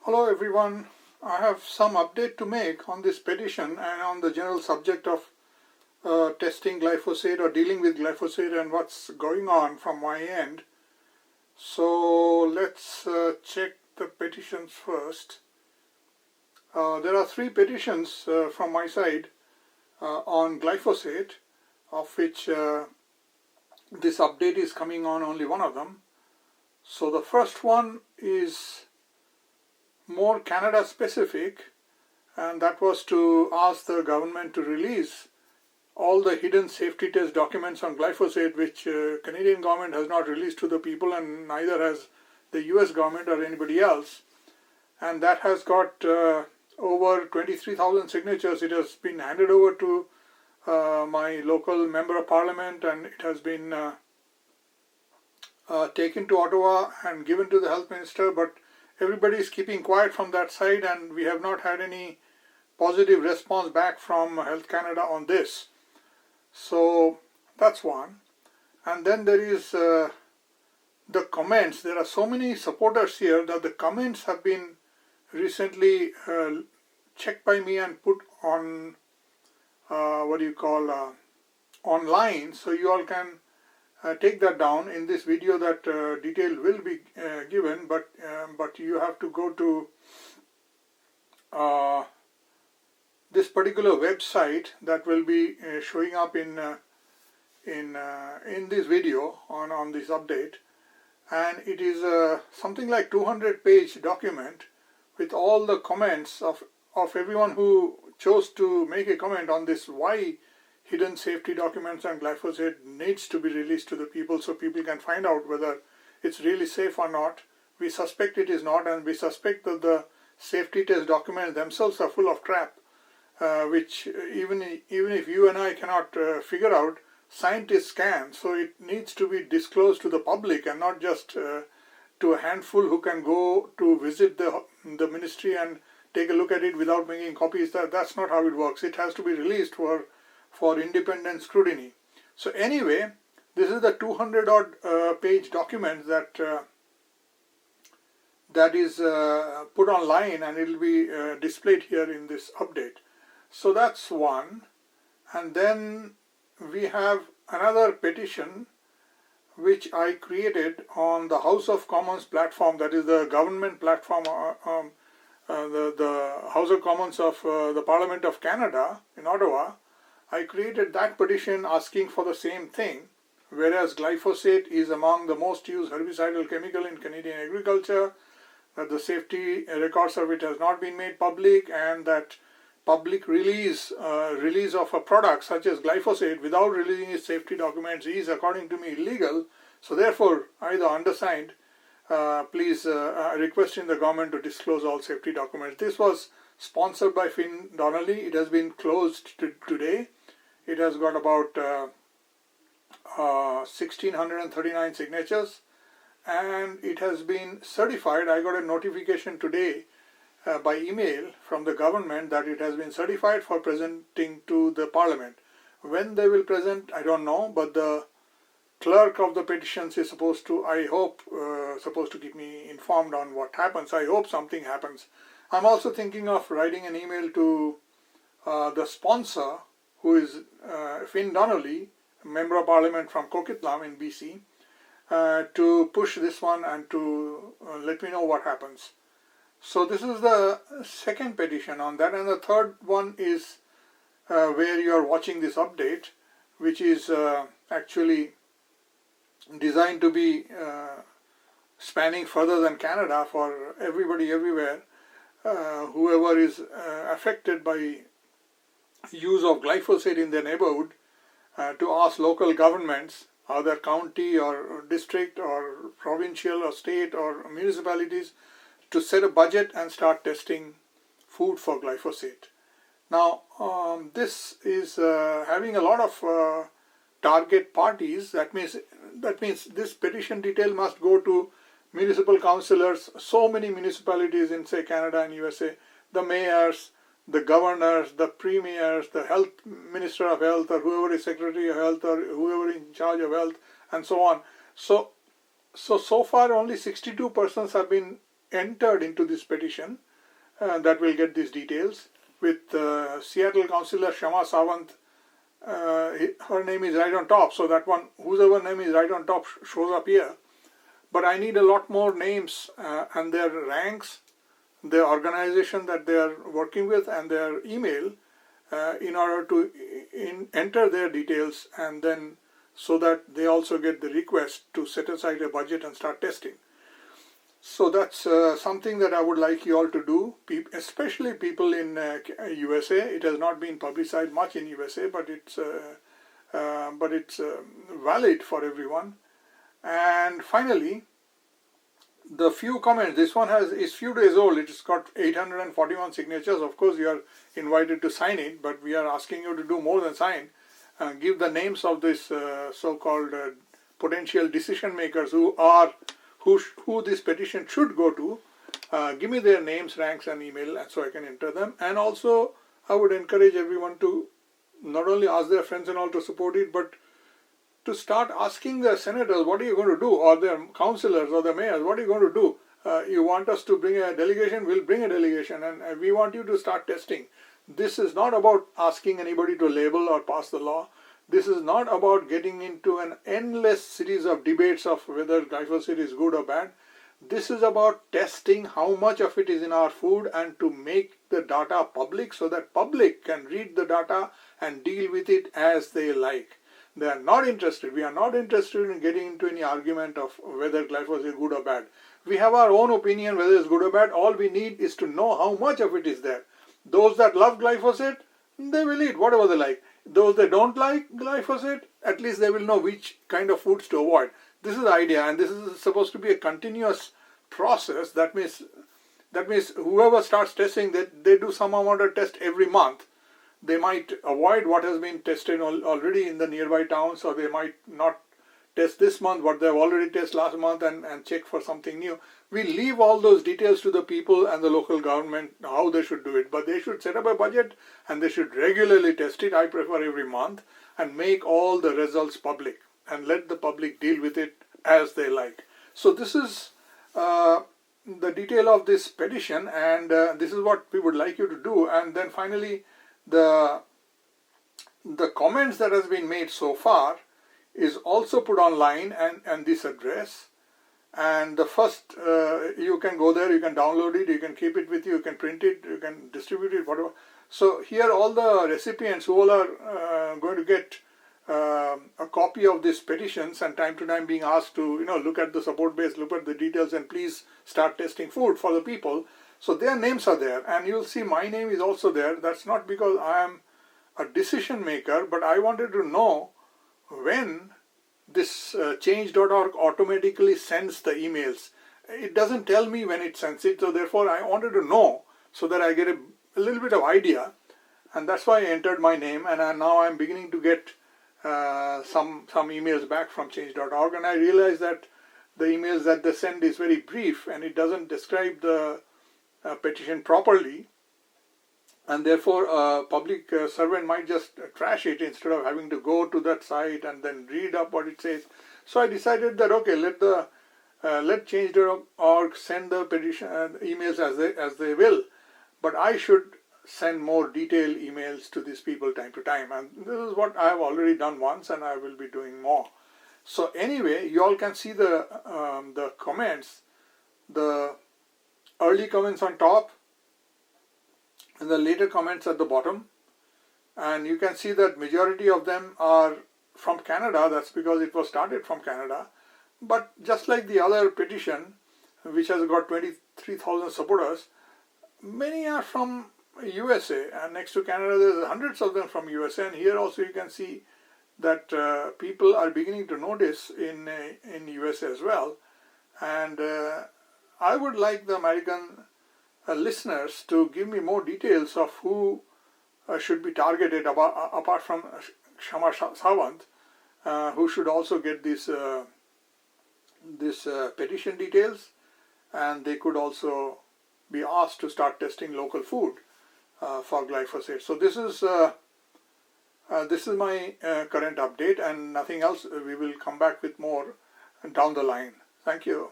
Hello everyone. I have some update to make on this petition and on the general subject of testing glyphosate or dealing with glyphosate and what's going on from my end. So let's check the petitions first. There are three petitions from my side on glyphosate, of which this update is coming on only one of them. So the first one is more Canada specific, and that was to ask the government to release all the hidden safety test documents on glyphosate, which Canadian government has not released to the people, and neither has the US government or anybody else. And that has got over 23,000 signatures. It has been handed over to my local member of parliament, and it has been taken to Ottawa and given to the health minister, but everybody is keeping quiet from that side, and we have not had any positive response back from Health Canada on this. So that's one. And then there is the comments. There are so many supporters here that the comments have been recently checked by me and put on online, so you all can take that down. In this video that detail will be given, but you have to go to this particular website that will be showing up in this video on this update, and it is something like 200-page document with all the comments of everyone who chose to make a comment on this, why hidden safety documents on glyphosate needs to be released to the people so people can find out whether it's really safe or not. We suspect it is not, and we suspect that the safety test documents themselves are full of crap, which even if you and I cannot figure out, scientists can. So it needs to be disclosed to the public and not just to a handful who can go to visit the ministry and take a look at it without making copies. That's not how it works. It has to be released for independent scrutiny. So anyway, this is the 200-odd page document that is put online, and it will be displayed here in this update. So that's one. And then we have another petition which I created on the House of Commons platform, that is the government platform, the House of Commons of the Parliament of Canada in Ottawa. I created that petition asking for the same thing, whereas glyphosate is among the most used herbicidal chemical in Canadian agriculture, that the safety records of it has not been made public, and that public release of a product such as glyphosate without releasing its safety documents is, according to me, illegal. So therefore, I, the undersigned, please requesting the government to disclose all safety documents. This was sponsored by Finn Donnelly. It has been closed today. It has got about 1,639 signatures, and it has been certified. I got a notification today by email from the government that it has been certified for presenting to the Parliament. When they will present, I don't know, but the clerk of the petitions is supposed to, I hope, supposed to keep me informed on what happens. I hope something happens. I'm also thinking of writing an email to the sponsor, who is Finn Donnelly, a member of Parliament from Coquitlam in BC, to push this one and to let me know what happens. So this is the second petition on that, and the third one is where you are watching this update, which is actually designed to be spanning further than Canada for everybody everywhere. Whoever is affected by use of glyphosate in their neighborhood, to ask local governments, either county or district or provincial or state or municipalities, to set a budget and start testing food for glyphosate. Now, this is having a lot of target parties. That means this petition detail must go to municipal councillors, so many municipalities in, say, Canada and USA, the mayors, the governors, the premiers, the health minister of health, or whoever is secretary of health, or whoever is in charge of health, and so on. So far only 62 persons have been entered into this petition that will get these details, with Seattle Councillor Shama Sawant. Her name is right on top, so that one, whoever name is right on top, shows up here. But I need a lot more names and their ranks, their organization that they are working with, and their email in order to enter their details, and then so that they also get the request to set aside a budget and start testing. So that's something that I would like you all to do, especially people in USA. It has not been publicized much in USA, but it's valid for everyone. And finally, the few comments. This one is few days old. It's got 841 signatures. Of course, you are invited to sign it, but we are asking you to do more than sign. Give the names of this so-called potential decision makers who this petition should go to. Give me their names, ranks, and email, and so I can enter them. And also, I would encourage everyone to not only ask their friends and all to support it, but to start asking the senators, what are you going to do, or their councillors or the mayors, what are you going to do? You want us to bring a delegation? We'll bring a delegation, and we want you to start testing. This is not about asking anybody to label or pass the law. This is not about getting into an endless series of debates of whether glyphosate is good or bad. This is about testing how much of it is in our food and to make the data public so that public can read the data and deal with it as they like. They are not interested. We are not interested in getting into any argument of whether glyphosate is good or bad. We have our own opinion whether it's good or bad. All we need is to know how much of it is there. Those that love glyphosate, they will eat whatever they like. Those that don't like glyphosate, at least they will know which kind of foods to avoid. This is the idea, and this is supposed to be a continuous process. That means whoever starts testing, they do some amount of test every month. They might avoid what has been tested already in the nearby towns, or they might not test this month what they've already tested last month and check for something new. We leave all those details to the people and the local government how they should do it, but they should set up a budget and they should regularly test it. I prefer every month, and make all the results public and let the public deal with it as they like. So this is the detail of this petition, and this is what we would like you to do. And then finally, the comments that has been made so far is also put online and this address. And the first, you can go there, you can download it, you can keep it with you, you can print it, you can distribute it, whatever. So here all the recipients who all are going to get a copy of these petitions, and time to time being asked to look at the support base, look at the details, and please start testing food for the people. So their names are there, and you'll see my name is also there. That's not because I am a decision maker, but I wanted to know when this change.org automatically sends the emails. It doesn't tell me when it sends it, so therefore I wanted to know so that I get a little bit of idea, and that's why I entered my name. And now I'm beginning to get some emails back from change.org, and I realize that the emails that they send is very brief and it doesn't describe the petition properly, and therefore a public servant might just trash it instead of having to go to that site and then read up what it says. So I decided that okay, let change.org send the petition emails as they will, but I should send more detailed emails to these people time to time, and this is what I have already done once, and I will be doing more. So anyway, you all can see the comments, the early comments on top and the later comments at the bottom, and you can see that majority of them are from Canada. That's because it was started from Canada. But just like the other petition, which has got 23,000 supporters, many are from USA, and next to Canada there's hundreds of them from USA. And here also you can see that people are beginning to notice in USA as well. And I would like the American listeners to give me more details of who should be targeted apart from Shama Sawant, who should also get this petition details, and they could also be asked to start testing local food for glyphosate. So this is my current update, and nothing else. We will come back with more down the line. Thank you.